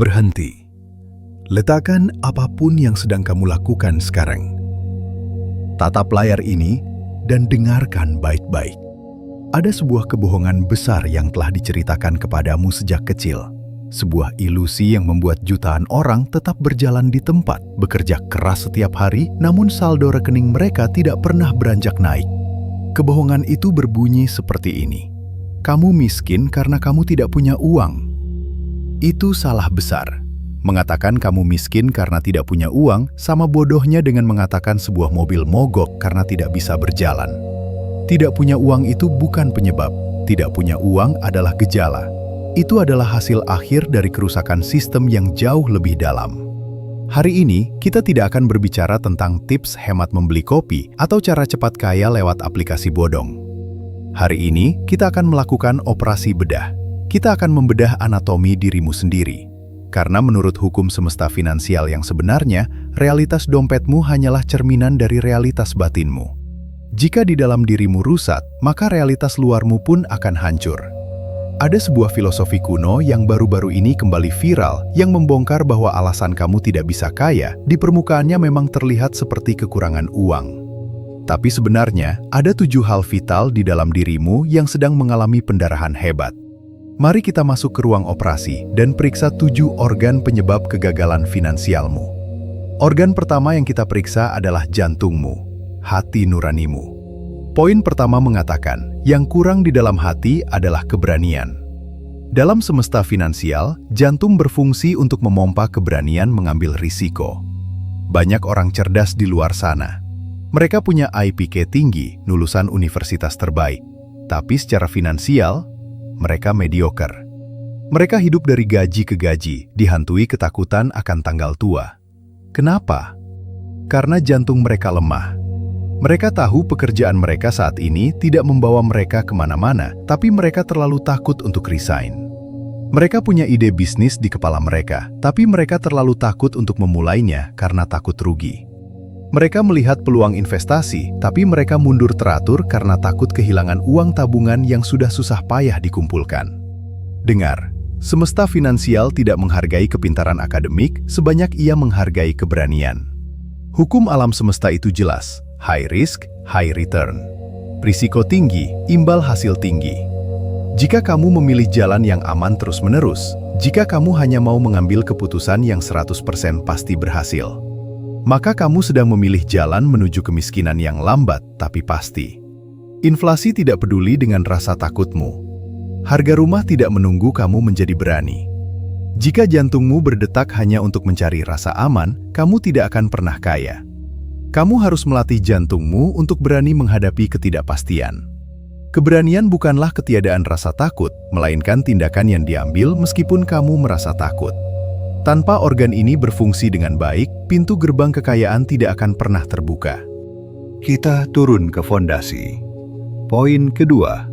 Berhenti. Letakkan apapun yang sedang kamu lakukan sekarang. Tatap layar ini dan dengarkan baik-baik. Ada sebuah kebohongan besar yang telah diceritakan kepadamu sejak kecil. Sebuah ilusi yang membuat jutaan orang tetap berjalan di tempat, bekerja keras setiap hari, namun saldo rekening mereka tidak pernah beranjak naik. Kebohongan itu berbunyi seperti ini. Kamu miskin karena kamu tidak punya uang. Itu salah besar. Mengatakan kamu miskin karena tidak punya uang sama bodohnya dengan mengatakan sebuah mobil mogok karena tidak bisa berjalan. Tidak punya uang itu bukan penyebab. Tidak punya uang adalah gejala. Itu adalah hasil akhir dari kerusakan sistem yang jauh lebih dalam. Hari ini, kita tidak akan berbicara tentang tips hemat membeli kopi atau cara cepat kaya lewat aplikasi bodong. Hari ini, kita akan melakukan operasi bedah. Kita akan membedah anatomi dirimu sendiri. Karena menurut hukum semesta finansial yang sebenarnya, realitas dompetmu hanyalah cerminan dari realitas batinmu. Jika di dalam dirimu rusak, maka realitas luarmu pun akan hancur. Ada sebuah filosofi kuno yang baru-baru ini kembali viral yang membongkar bahwa alasan kamu tidak bisa kaya di permukaannya memang terlihat seperti kekurangan uang. Tapi sebenarnya, ada 7 hal vital di dalam dirimu yang sedang mengalami pendarahan hebat. Mari kita masuk ke ruang operasi dan periksa 7 organ penyebab kegagalan finansialmu. Organ pertama yang kita periksa adalah jantungmu, hati nuranimu. Poin pertama mengatakan, yang kurang di dalam hati adalah keberanian. Dalam semesta finansial, jantung berfungsi untuk memompa keberanian mengambil risiko. Banyak orang cerdas di luar sana. Mereka punya IPK tinggi, lulusan universitas terbaik. Tapi secara finansial, mereka mediocre. Mereka hidup dari gaji ke gaji, dihantui ketakutan akan tanggal tua. Kenapa? Karena jantung mereka lemah. Mereka tahu pekerjaan mereka saat ini tidak membawa mereka kemana-mana, tapi mereka terlalu takut untuk resign. Mereka punya ide bisnis di kepala mereka, tapi mereka terlalu takut untuk memulainya karena takut rugi. Mereka melihat peluang investasi, tapi mereka mundur teratur karena takut kehilangan uang tabungan yang sudah susah payah dikumpulkan. Dengar, semesta finansial tidak menghargai kepintaran akademik sebanyak ia menghargai keberanian. Hukum alam semesta itu jelas, high risk, high return. Risiko tinggi, imbal hasil tinggi. Jika kamu memilih jalan yang aman terus-menerus, jika kamu hanya mau mengambil keputusan yang 100% pasti berhasil, maka kamu sedang memilih jalan menuju kemiskinan yang lambat tapi pasti. Inflasi tidak peduli dengan rasa takutmu. Harga rumah tidak menunggu kamu menjadi berani. Jika jantungmu berdetak hanya untuk mencari rasa aman, kamu tidak akan pernah kaya. Kamu harus melatih jantungmu untuk berani menghadapi ketidakpastian. Keberanian bukanlah ketiadaan rasa takut, melainkan tindakan yang diambil meskipun kamu merasa takut. Tanpa organ ini berfungsi dengan baik, pintu gerbang kekayaan tidak akan pernah terbuka. Kita turun ke fondasi. Poin kedua.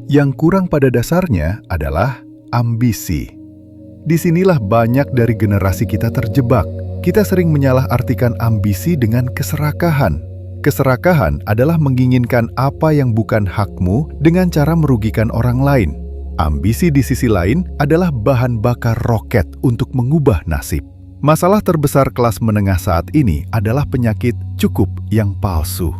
Yang kurang pada dasarnya adalah ambisi. Disinilah banyak dari generasi kita terjebak. Kita sering menyalahartikan ambisi dengan keserakahan. Keserakahan adalah menginginkan apa yang bukan hakmu dengan cara merugikan orang lain. Ambisi di sisi lain adalah bahan bakar roket untuk mengubah nasib. Masalah terbesar kelas menengah saat ini adalah penyakit cukup yang palsu.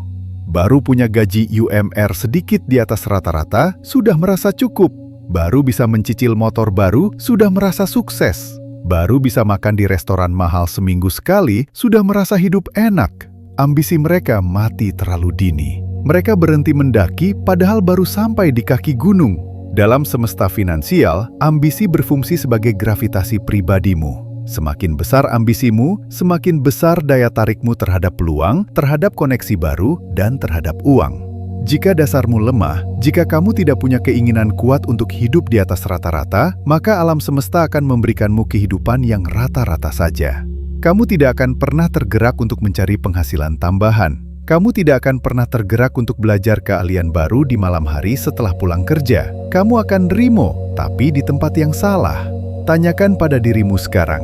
Baru punya gaji UMR sedikit di atas rata-rata, sudah merasa cukup. Baru bisa mencicil motor baru, sudah merasa sukses. Baru bisa makan di restoran mahal seminggu sekali, sudah merasa hidup enak. Ambisi mereka mati terlalu dini. Mereka berhenti mendaki padahal baru sampai di kaki gunung. Dalam semesta finansial, ambisi berfungsi sebagai gravitasi pribadimu. Semakin besar ambisimu, semakin besar daya tarikmu terhadap peluang, terhadap koneksi baru, dan terhadap uang. Jika dasarmu lemah, jika kamu tidak punya keinginan kuat untuk hidup di atas rata-rata, maka alam semesta akan memberikanmu kehidupan yang rata-rata saja. Kamu tidak akan pernah tergerak untuk mencari penghasilan tambahan. Kamu tidak akan pernah tergerak untuk belajar keahlian baru di malam hari setelah pulang kerja. Kamu akan nerimo, tapi di tempat yang salah. Tanyakan pada dirimu sekarang,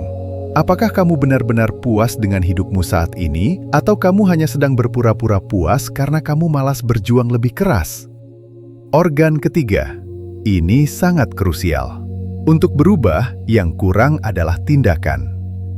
apakah kamu benar-benar puas dengan hidupmu saat ini, atau kamu hanya sedang berpura-pura puas karena kamu malas berjuang lebih keras? Organ ketiga, ini sangat krusial. Untuk berubah, yang kurang adalah tindakan.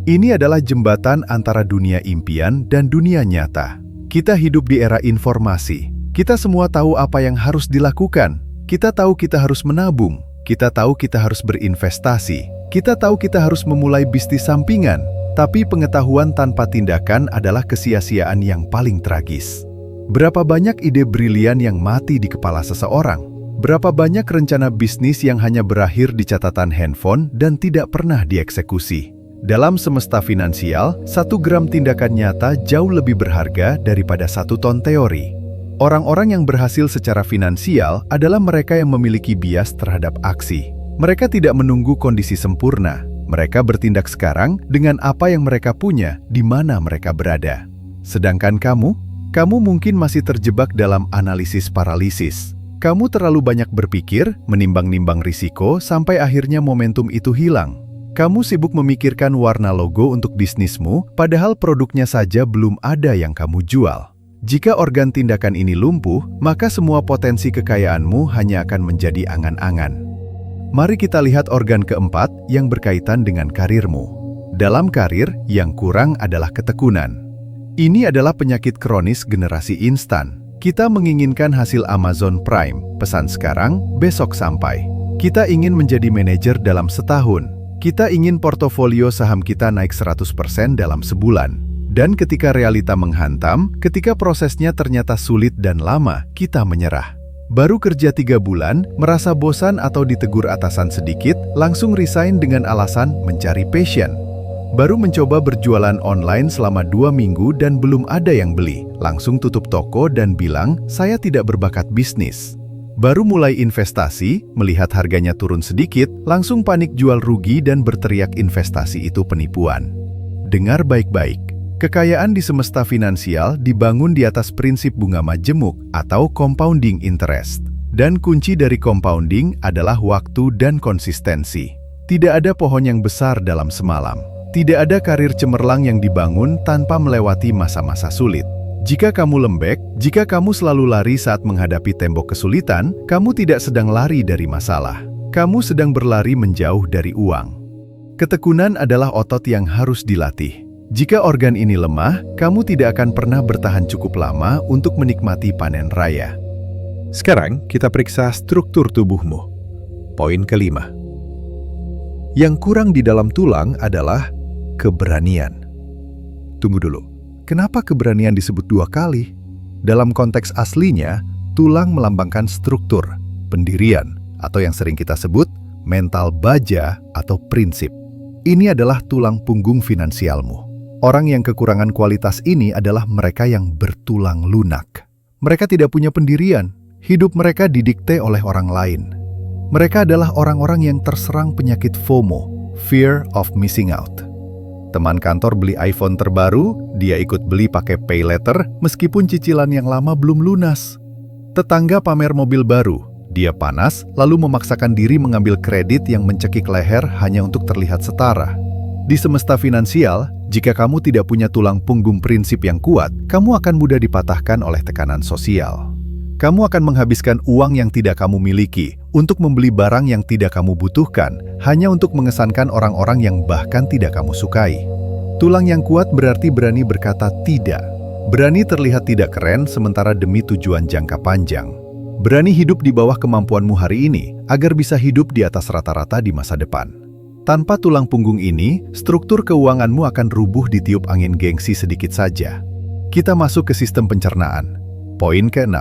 Ini adalah jembatan antara dunia impian dan dunia nyata. Kita hidup di era informasi. Kita semua tahu apa yang harus dilakukan. Kita tahu kita harus menabung. Kita tahu kita harus berinvestasi. Kita tahu kita harus memulai bisnis sampingan. Tapi pengetahuan tanpa tindakan adalah kesia-siaan yang paling tragis. Berapa banyak ide brilian yang mati di kepala seseorang? Berapa banyak rencana bisnis yang hanya berakhir di catatan handphone dan tidak pernah dieksekusi? Dalam semesta finansial, 1 gram tindakan nyata jauh lebih berharga daripada 1 ton teori. Orang-orang yang berhasil secara finansial adalah mereka yang memiliki bias terhadap aksi. Mereka tidak menunggu kondisi sempurna. Mereka bertindak sekarang dengan apa yang mereka punya, di mana mereka berada. Sedangkan kamu mungkin masih terjebak dalam analisis paralisis. Kamu terlalu banyak berpikir, menimbang-nimbang risiko, sampai akhirnya momentum itu hilang. Kamu sibuk memikirkan warna logo untuk bisnismu, padahal produknya saja belum ada yang kamu jual. Jika organ tindakan ini lumpuh, maka semua potensi kekayaanmu hanya akan menjadi angan-angan. Mari kita lihat organ keempat yang berkaitan dengan karirmu. Dalam karir, yang kurang adalah ketekunan. Ini adalah penyakit kronis generasi instan. Kita menginginkan hasil Amazon Prime, pesan sekarang, besok sampai. Kita ingin menjadi manajer dalam setahun. Kita ingin portofolio saham kita naik 100% dalam sebulan. Dan ketika realita menghantam, ketika prosesnya ternyata sulit dan lama, kita menyerah. Baru kerja 3 bulan, merasa bosan atau ditegur atasan sedikit, langsung resign dengan alasan mencari passion. Baru mencoba berjualan online selama 2 minggu dan belum ada yang beli, langsung tutup toko dan bilang, saya tidak berbakat bisnis. Baru mulai investasi, melihat harganya turun sedikit, langsung panik jual rugi dan berteriak investasi itu penipuan. Dengar baik-baik. Kekayaan di semesta finansial dibangun di atas prinsip bunga majemuk atau compounding interest. Dan kunci dari compounding adalah waktu dan konsistensi. Tidak ada pohon yang besar dalam semalam. Tidak ada karir cemerlang yang dibangun tanpa melewati masa-masa sulit. Jika kamu lembek, jika kamu selalu lari saat menghadapi tembok kesulitan, kamu tidak sedang lari dari masalah. Kamu sedang berlari menjauh dari uang. Ketekunan adalah otot yang harus dilatih. Jika organ ini lemah, kamu tidak akan pernah bertahan cukup lama untuk menikmati panen raya. Sekarang, kita periksa struktur tubuhmu. Poin kelima. Yang kurang di dalam tulang adalah keberanian. Tunggu dulu, kenapa keberanian disebut 2 kali? Dalam konteks aslinya, tulang melambangkan struktur, pendirian, atau yang sering kita sebut mental baja atau prinsip. Ini adalah tulang punggung finansialmu. Orang yang kekurangan kualitas ini adalah mereka yang bertulang lunak. Mereka tidak punya pendirian. Hidup mereka didikte oleh orang lain. Mereka adalah orang-orang yang terserang penyakit FOMO, Fear of Missing Out. Teman kantor beli iPhone terbaru, dia ikut beli pakai pay letter meskipun cicilan yang lama belum lunas. Tetangga pamer mobil baru, dia panas lalu memaksakan diri mengambil kredit yang mencekik leher hanya untuk terlihat setara. Di semesta finansial, jika kamu tidak punya tulang punggung prinsip yang kuat, kamu akan mudah dipatahkan oleh tekanan sosial. Kamu akan menghabiskan uang yang tidak kamu miliki untuk membeli barang yang tidak kamu butuhkan, hanya untuk mengesankan orang-orang yang bahkan tidak kamu sukai. Tulang yang kuat berarti berani berkata tidak. Berani terlihat tidak keren sementara demi tujuan jangka panjang. Berani hidup di bawah kemampuanmu hari ini agar bisa hidup di atas rata-rata di masa depan. Tanpa tulang punggung ini, struktur keuanganmu akan rubuh ditiup angin gengsi sedikit saja. Kita masuk ke sistem pencernaan. Poin ke-6.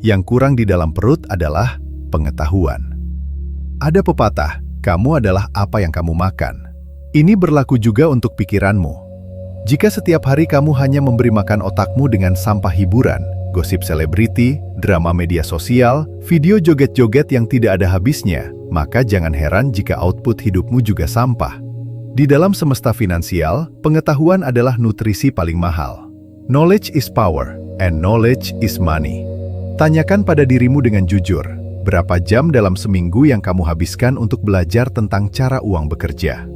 Yang kurang di dalam perut adalah pengetahuan. Ada pepatah, kamu adalah apa yang kamu makan. Ini berlaku juga untuk pikiranmu. Jika setiap hari kamu hanya memberi makan otakmu dengan sampah hiburan, gosip selebriti, drama media sosial, video joget-joget yang tidak ada habisnya, maka jangan heran jika output hidupmu juga sampah. Di dalam semesta finansial, pengetahuan adalah nutrisi paling mahal. Knowledge is power, and knowledge is money. Tanyakan pada dirimu dengan jujur, berapa jam dalam seminggu yang kamu habiskan untuk belajar tentang cara uang bekerja?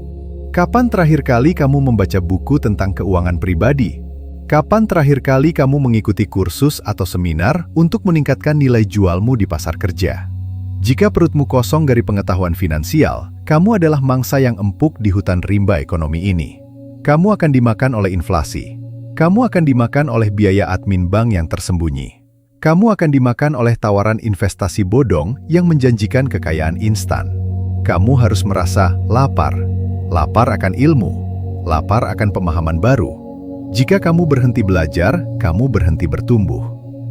Kapan terakhir kali kamu membaca buku tentang keuangan pribadi? Kapan terakhir kali kamu mengikuti kursus atau seminar untuk meningkatkan nilai jualmu di pasar kerja? Jika perutmu kosong dari pengetahuan finansial, kamu adalah mangsa yang empuk di hutan rimba ekonomi ini. Kamu akan dimakan oleh inflasi. Kamu akan dimakan oleh biaya admin bank yang tersembunyi. Kamu akan dimakan oleh tawaran investasi bodong yang menjanjikan kekayaan instan. Kamu harus merasa lapar. Lapar akan ilmu. Lapar akan pemahaman baru. Jika kamu berhenti belajar, kamu berhenti bertumbuh.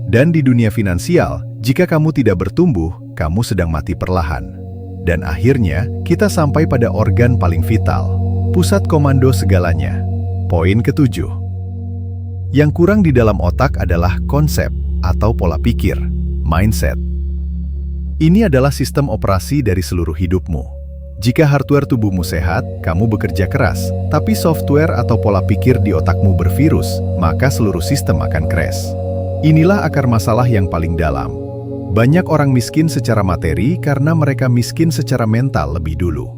Dan di dunia finansial, jika kamu tidak bertumbuh, kamu sedang mati perlahan. Dan akhirnya, kita sampai pada organ paling vital, pusat komando segalanya. Poin ketujuh. Yang kurang di dalam otak adalah konsep atau pola pikir, mindset. Ini adalah sistem operasi dari seluruh hidupmu. Jika hardware tubuhmu sehat, kamu bekerja keras, tapi software atau pola pikir di otakmu bervirus, maka seluruh sistem akan crash. Inilah akar masalah yang paling dalam. Banyak orang miskin secara materi karena mereka miskin secara mental lebih dulu.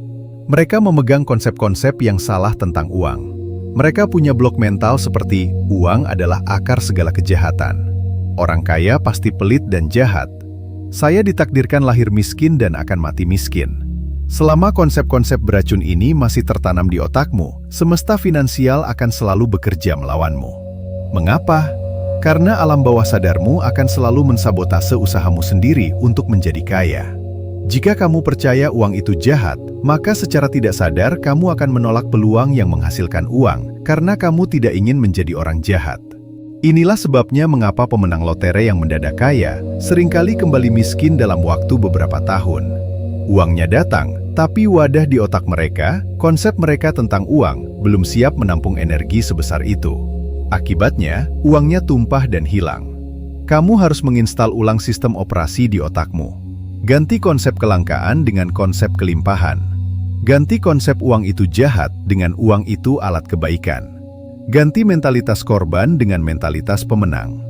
Mereka memegang konsep-konsep yang salah tentang uang. Mereka punya blok mental seperti uang adalah akar segala kejahatan. Orang kaya pasti pelit dan jahat. Saya ditakdirkan lahir miskin dan akan mati miskin. Selama konsep-konsep beracun ini masih tertanam di otakmu, semesta finansial akan selalu bekerja melawanmu. Mengapa? Karena alam bawah sadarmu akan selalu mensabotase usahamu sendiri untuk menjadi kaya. Jika kamu percaya uang itu jahat, maka secara tidak sadar kamu akan menolak peluang yang menghasilkan uang karena kamu tidak ingin menjadi orang jahat. Inilah sebabnya mengapa pemenang lotre yang mendadak kaya seringkali kembali miskin dalam waktu beberapa tahun. Uangnya datang, tapi wadah di otak mereka, konsep mereka tentang uang, belum siap menampung energi sebesar itu. Akibatnya, uangnya tumpah dan hilang. Kamu harus menginstal ulang sistem operasi di otakmu. Ganti konsep kelangkaan dengan konsep kelimpahan. Ganti konsep uang itu jahat dengan uang itu alat kebaikan. Ganti mentalitas korban dengan mentalitas pemenang.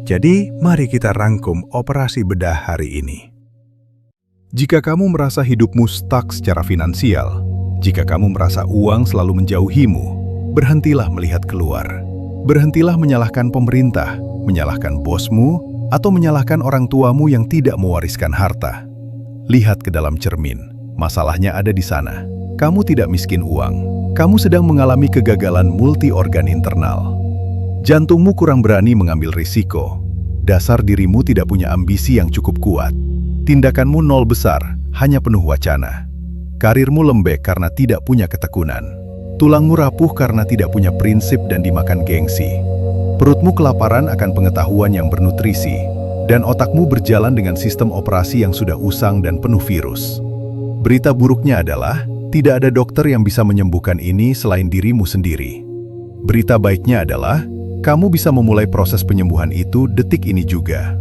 Jadi, mari kita rangkum operasi bedah hari ini. Jika kamu merasa hidupmu stuck secara finansial, jika kamu merasa uang selalu menjauhimu, berhentilah melihat keluar. Berhentilah menyalahkan pemerintah, menyalahkan bosmu, atau menyalahkan orang tuamu yang tidak mewariskan harta. Lihat ke dalam cermin, masalahnya ada di sana. Kamu tidak miskin uang, kamu sedang mengalami kegagalan multi-organ internal. Jantungmu kurang berani mengambil risiko. Dasar dirimu tidak punya ambisi yang cukup kuat. Tindakanmu nol besar, hanya penuh wacana. Karirmu lembek karena tidak punya ketekunan. Tulangmu rapuh karena tidak punya prinsip dan dimakan gengsi. Perutmu kelaparan akan pengetahuan yang bernutrisi, dan otakmu berjalan dengan sistem operasi yang sudah usang dan penuh virus. Berita buruknya adalah, tidak ada dokter yang bisa menyembuhkan ini selain dirimu sendiri. Berita baiknya adalah, kamu bisa memulai proses penyembuhan itu detik ini juga.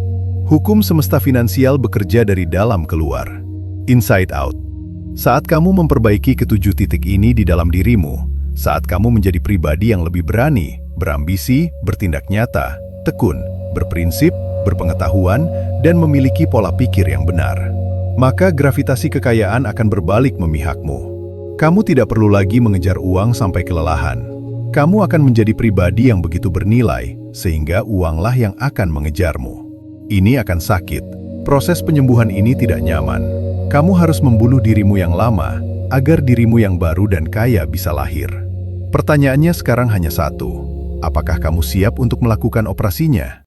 Hukum semesta finansial bekerja dari dalam keluar. Inside out. Saat kamu memperbaiki ketujuh titik ini di dalam dirimu, saat kamu menjadi pribadi yang lebih berani, berambisi, bertindak nyata, tekun, berprinsip, berpengetahuan, dan memiliki pola pikir yang benar, maka gravitasi kekayaan akan berbalik memihakmu. Kamu tidak perlu lagi mengejar uang sampai kelelahan. Kamu akan menjadi pribadi yang begitu bernilai, sehingga uanglah yang akan mengejarmu. Ini akan sakit. Proses penyembuhan ini tidak nyaman. Kamu harus membunuh dirimu yang lama, agar dirimu yang baru dan kaya bisa lahir. Pertanyaannya sekarang hanya satu. Apakah kamu siap untuk melakukan operasinya?